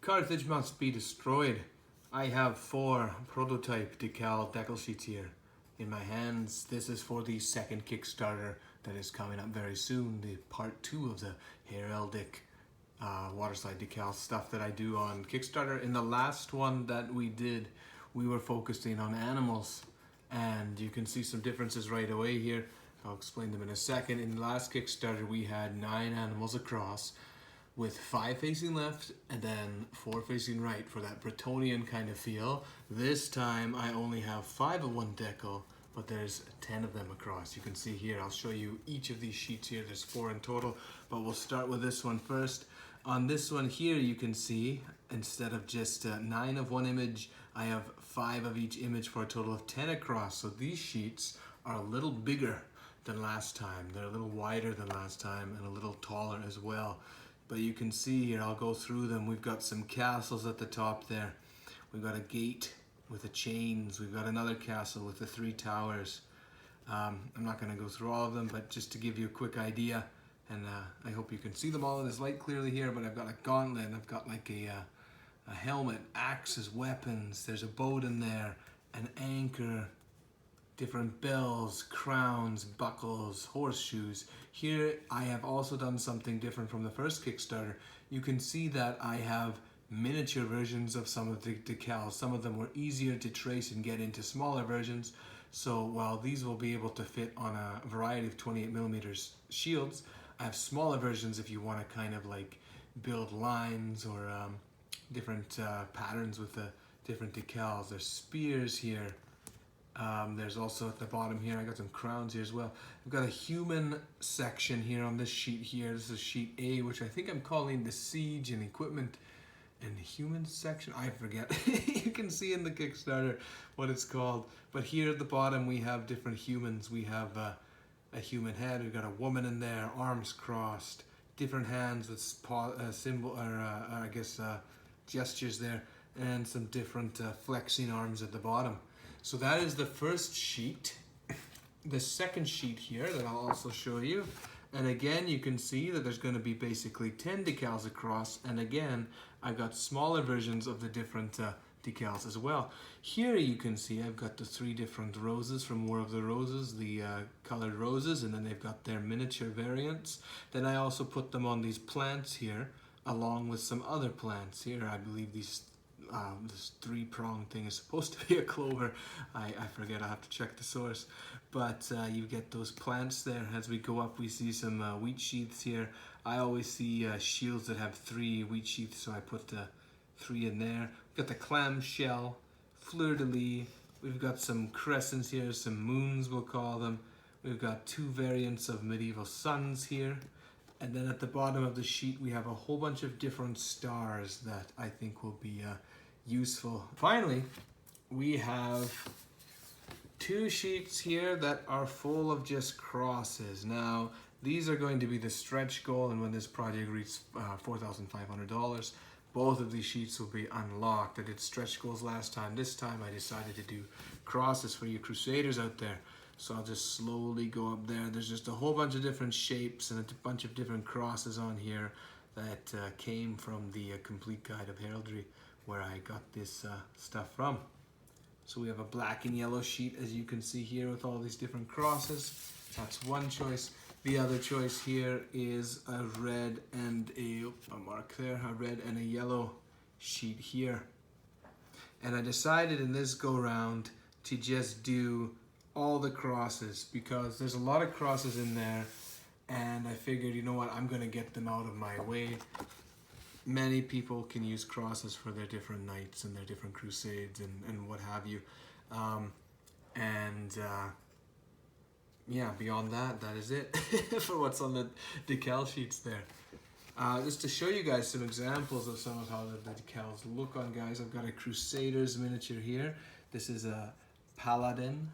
Carthage must be destroyed. I have 4 prototype decal sheets here in my hands. This is for the second Kickstarter that is coming up very soon, the part 2 of the Heraldic Waterslide Decal stuff that I do on Kickstarter. In the last one that we did, we were focusing on animals, and you can see some differences right away here. I'll explain them in a second. In the last Kickstarter, we had 9 animals across, with 5 facing left and then 4 facing right for that Bretonian kind of feel. This time I only have 5 of one decal, but there's 10 of them across. You can see here, I'll show you each of these sheets here. There's 4 in total, but we'll start with this one first. On this one here, you can see instead of just 9 of one image, I have 5 of each image for a total of 10 across. So these sheets are a little bigger than last time. They're a little wider than last time and a little taller as well. But you can see here, I'll go through them. We've got some castles at the top there. We've got a gate with the chains. We've got another castle with the 3 towers. I'm not going to go through all of them, but just to give you a quick idea, and I hope you can see them all in this light clearly here, but I've got a gauntlet, I've got like a helmet, axes, weapons, there's a boat in there, an anchor, different bells, crowns, buckles, horseshoes. Here I have also done something different from the first Kickstarter. You can see that I have miniature versions of some of the decals. Some of them were easier to trace and get into smaller versions. So while these will be able to fit on a variety of 28mm shields, I have smaller versions if you want to kind of like build lines or different patterns with the different decals. There's spears here. There's also at the bottom here, I got some crowns here as well. I've got a human section here on this sheet here. This is sheet A, which I think I'm calling the siege and equipment and human section. I forget. You can see in the Kickstarter what it's called. But here at the bottom we have different humans. We have a human head. We've got a woman in there, arms crossed, different hands with gestures there, and some different flexing arms at the bottom. So that is the first sheet. The second sheet here that I'll also show you. And again, you can see that there's going to be basically 10 decals across. And again, I've got smaller versions of the different decals as well. Here you can see I've got the 3 different roses from War of the Roses, the colored roses, and then they've got their miniature variants. Then I also put them on these plants here, along with some other plants here. I believe these this 3-pronged thing is supposed to be a clover. I forget, I have to check the source. But you get those plants there. As we go up, we see some wheat sheaths here. I always see shields that have 3 wheat sheaths, so I put 3 in there. We've got the clamshell, fleur-de-lis. We've got some crescents here, some moons we'll call them. We've got 2 variants of medieval suns here. And then at the bottom of the sheet, we have a whole bunch of different stars that I think will be useful. Finally, we have 2 sheets here that are full of just crosses. Now, these are going to be the stretch goal, and when this project reaches $4,500, both of these sheets will be unlocked. I did stretch goals last time. This time I decided to do crosses for you crusaders out there. So I'll just slowly go up there. There's just a whole bunch of different shapes and a bunch of different crosses on here that came from the Complete Guide of Heraldry, where I got this stuff from. So we have a black and yellow sheet, as you can see here, with all these different crosses. That's one choice. The other choice here is a red and a red and a yellow sheet here. And I decided in this go round to just do all the crosses, because there's a lot of crosses in there, and I figured, you know what, I'm gonna get them out of my way. Many people can use crosses for their different knights and their different crusades and what have you. Yeah, beyond that, that is it for what's on the decal sheets there. Just to show you guys some examples of some of how the decals look on, guys. I've got a Crusaders miniature here. This is a Paladin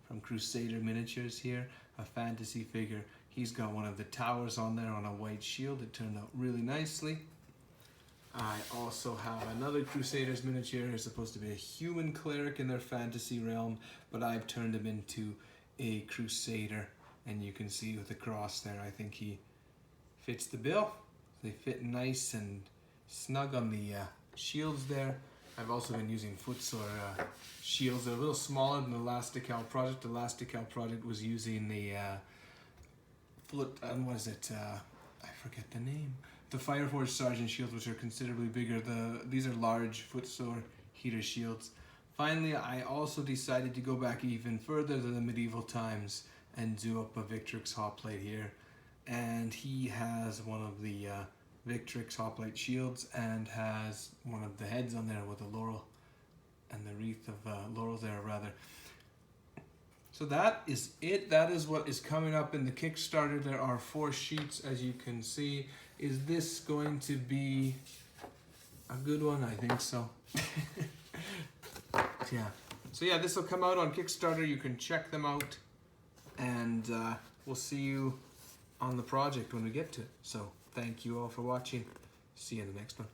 from Crusader Miniatures here, a fantasy figure. He's got one of the towers on there on a white shield. It turned out really nicely. I also have another Crusaders miniature. He's supposed to be a human cleric in their fantasy realm, but I've turned him into a Crusader, and you can see with the cross there, I think he fits the bill. They fit nice and snug on the shields there. I've also been using footsore shields. They're a little smaller than the last decal project. The last decal project was using the what is it? I forget the name. The Fireforge Sergeant shields, which are considerably bigger. These are large footsore heater shields. Finally, I also decided to go back even further to the medieval times and do up a Victrix hoplite here. And he has one of the Victrix hoplite shields and has one of the heads on there with a laurel and the wreath of laurel there rather. So that is it. That is what is coming up in the Kickstarter. There are 4 sheets, as you can see. Is this going to be a good one? I think so. Yeah. So yeah, this will come out on Kickstarter. You can check them out, and we'll see you on the project when we get to it. So thank you all for watching. See you in the next one.